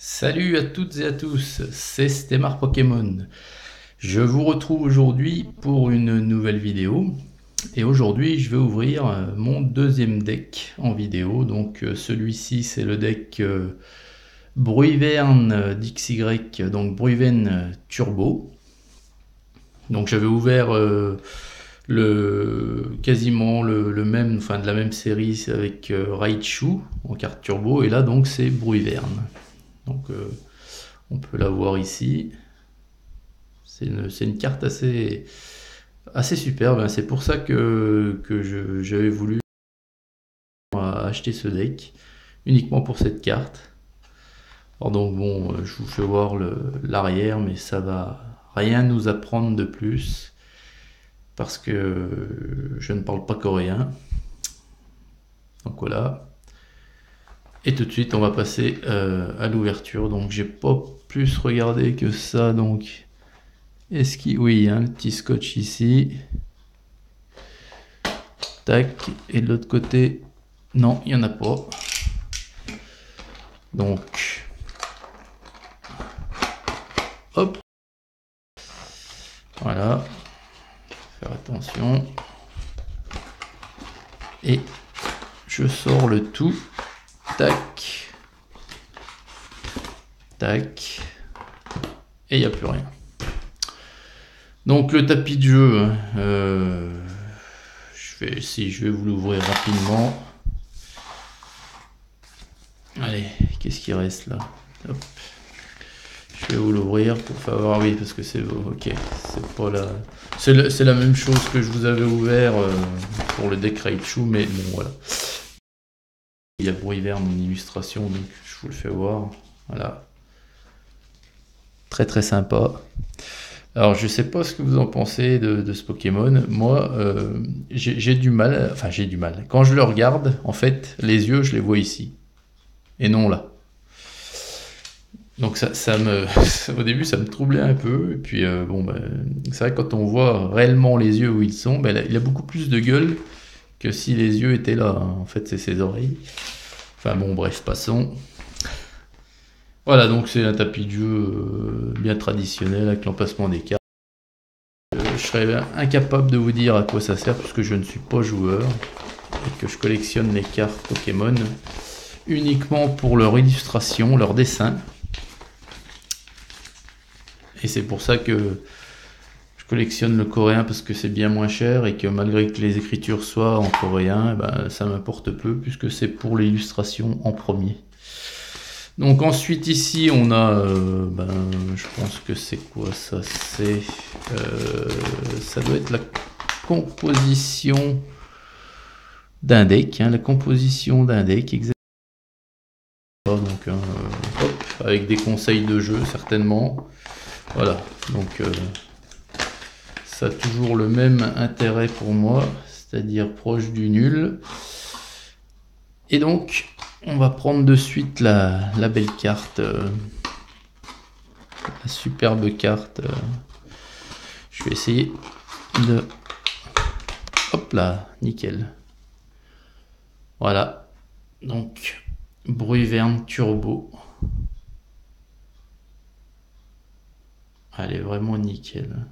Salut à toutes et à tous, c'est Stemar Pokémon. Je vous retrouve aujourd'hui pour une nouvelle vidéo. Et aujourd'hui, je vais ouvrir mon deuxième deck en vidéo. Donc celui-ci, c'est le deck Bruyvern d'XY, donc Bruyven Turbo. Donc j'avais ouvert quasiment le même, enfin de la même série avec Raichu en carte turbo. Et là, donc, c'est Bruyvern. Donc on peut la voir ici. C'est une carte assez superbe. C'est pour ça que j'avais voulu acheter ce deck, uniquement pour cette carte. Alors donc bon, je vous fais voir l'arrière, mais ça va rien nous apprendre de plus, parce que je ne parle pas coréen. Donc voilà. Et tout de suite, on va passer à l'ouverture. Donc j'ai pas plus regardé que ça. Donc est-ce qu'il... Oui, un petit scotch ici. Tac. Et de l'autre côté, non, il n'y en a pas. Donc, hop. Voilà. Faire attention. Et je sors le tout. Tac. Tac. Et il n'y a plus rien. Donc le tapis de jeu, je vais vous l'ouvrir rapidement. Allez, qu'est-ce qui reste là? Hop. Je vais vous l'ouvrir pour faire voir, oui, parce que c'est ok, c'est pas la, c'est la même chose que je vous avais ouvert pour le deck Raichu, mais bon voilà. Il y a Bruyvern en illustration, donc je vous le fais voir. Voilà, très très sympa. Alors je sais pas ce que vous en pensez de ce Pokémon. Moi, j'ai du mal, enfin j'ai du mal. Quand je le regarde, en fait, les yeux, je les vois ici, et non là. Donc au début, ça me troublait un peu. Et puis bon, c'est vrai que quand on voit réellement les yeux où ils sont, il a beaucoup plus de gueule que si les yeux étaient là. En fait, c'est ses oreilles. Enfin bon, bref, passons. Voilà, donc c'est un tapis de jeu bien traditionnel avec l'emplacement des cartes. Je serais incapable de vous dire à quoi ça sert puisque je ne suis pas joueur et que je collectionne les cartes Pokémon uniquement pour leur illustration, leur dessin. Et c'est pour ça que je collectionne le coréen, parce que c'est bien moins cher et que malgré que les écritures soient en coréen, ça m'importe peu puisque c'est pour l'illustration en premier. Donc ensuite ici on a, je pense que c'est quoi ça? C'est, ça doit être la composition d'un deck, la composition d'un deck exactement. Donc hop, avec des conseils de jeu certainement. Voilà, donc ça a toujours le même intérêt pour moi, c'est-à-dire proche du nul. Et donc, on va prendre de suite la belle carte, la superbe carte. Je vais essayer de... Hop là, nickel. Voilà, donc Bruyvern Turbo. Elle est vraiment nickel.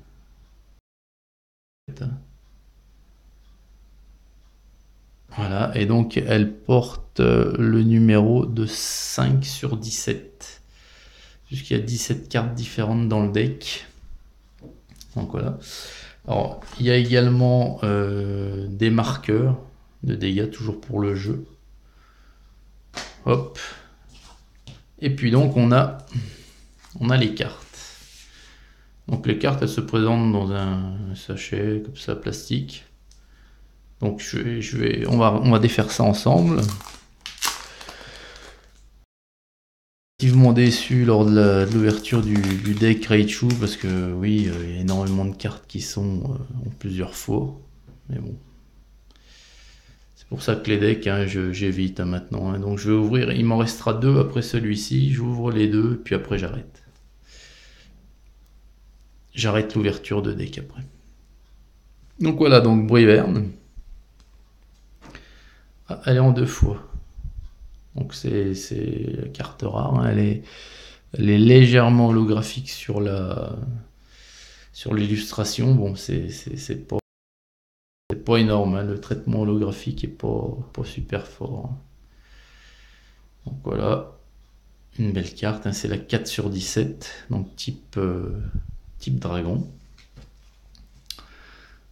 Voilà, et donc elle porte le numéro de 5 sur 17. Puisqu'il y a 17 cartes différentes dans le deck. Donc voilà. Alors, il y a également des marqueurs de dégâts, toujours pour le jeu. Hop. Et puis donc on a les cartes. Donc les cartes, elles se présentent dans un sachet comme ça, plastique. Donc on va défaire ça ensemble. Relativement déçu lors de l'ouverture du deck Raichu, parce que oui, il y a énormément de cartes qui sont en plusieurs fois. Mais bon. C'est pour ça que les decks, j'évite maintenant. Donc je vais ouvrir, il m'en restera 2 après celui-ci. J'ouvre les 2, puis après j'arrête. J'arrête l'ouverture de deck après. Donc voilà, donc Bruyvern. Ah, elle est en 2 fois. Donc c'est la carte rare, hein. Elle est légèrement holographique sur l'illustration. Bon, c'est pas énorme, hein. Le traitement holographique est pas super fort, hein. Donc voilà, une belle carte, hein. C'est la 4/17, donc type dragon.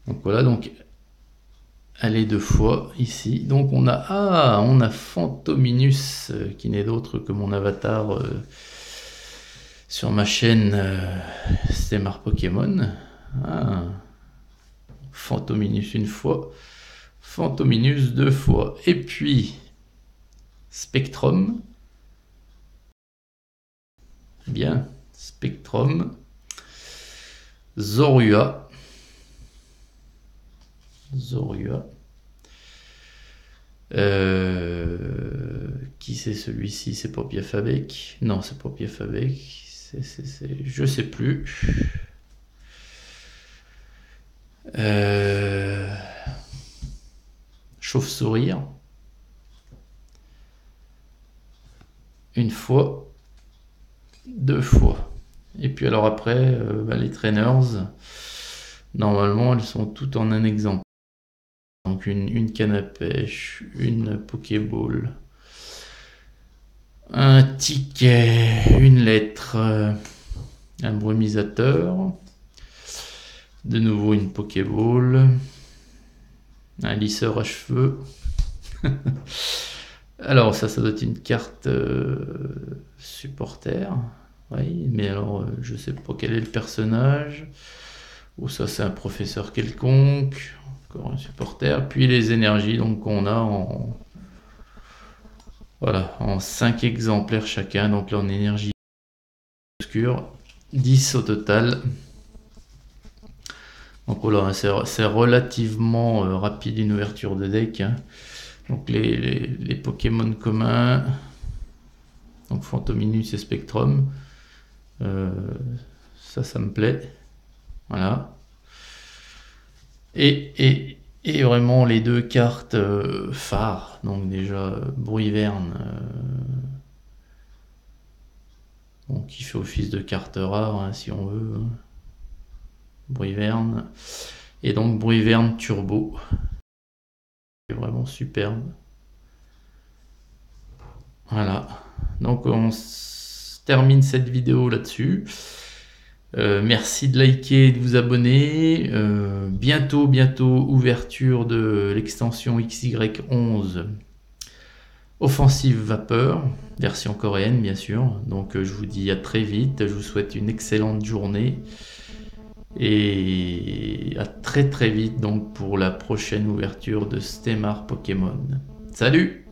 Donc voilà, donc elle est 2 fois ici. Donc on a Fantominus, qui n'est d'autre que mon avatar sur ma chaîne Stemar Pokémon. Ah. Fantominus 1 fois, Fantominus 2 fois. Et puis Spectrum. Bien, Spectrum. Zorua. Qui c'est celui-ci? C'est pas Piafabec? Non, c'est pas Piafabec. Je sais plus. Chauve-sourire. 1 fois. 2 fois. Et puis alors après, les trainers, normalement elles sont toutes en un exemple. Donc une canne à pêche, une Pokéball, un ticket, une lettre, un brumisateur, de nouveau une Pokéball, un lisseur à cheveux. Alors ça doit être une carte supporter. Oui, mais alors je sais pas quel est le personnage. Ou ça c'est un professeur quelconque. Encore un supporter. Puis les énergies donc qu'on a en 5 exemplaires chacun. Donc là en énergie obscure, 10 au total. Donc voilà, c'est relativement rapide une ouverture de deck, hein. Donc les Pokémon communs, donc Fantominus et Spectrum, ça me plaît. Voilà. Et vraiment les 2 cartes phares, donc déjà Bruivern, qui fait office de carte rare, hein, si on veut. Bruivern. Et donc Bruivern Turbo. C'est vraiment superbe. Voilà. Donc on termine cette vidéo là-dessus. Merci de liker et de vous abonner. Bientôt ouverture de l'extension XY11 Offensive Vapeur, version coréenne bien sûr. Donc je vous dis à très vite, je vous souhaite une excellente journée et à très vite donc pour la prochaine ouverture de Stemar Pokémon. Salut!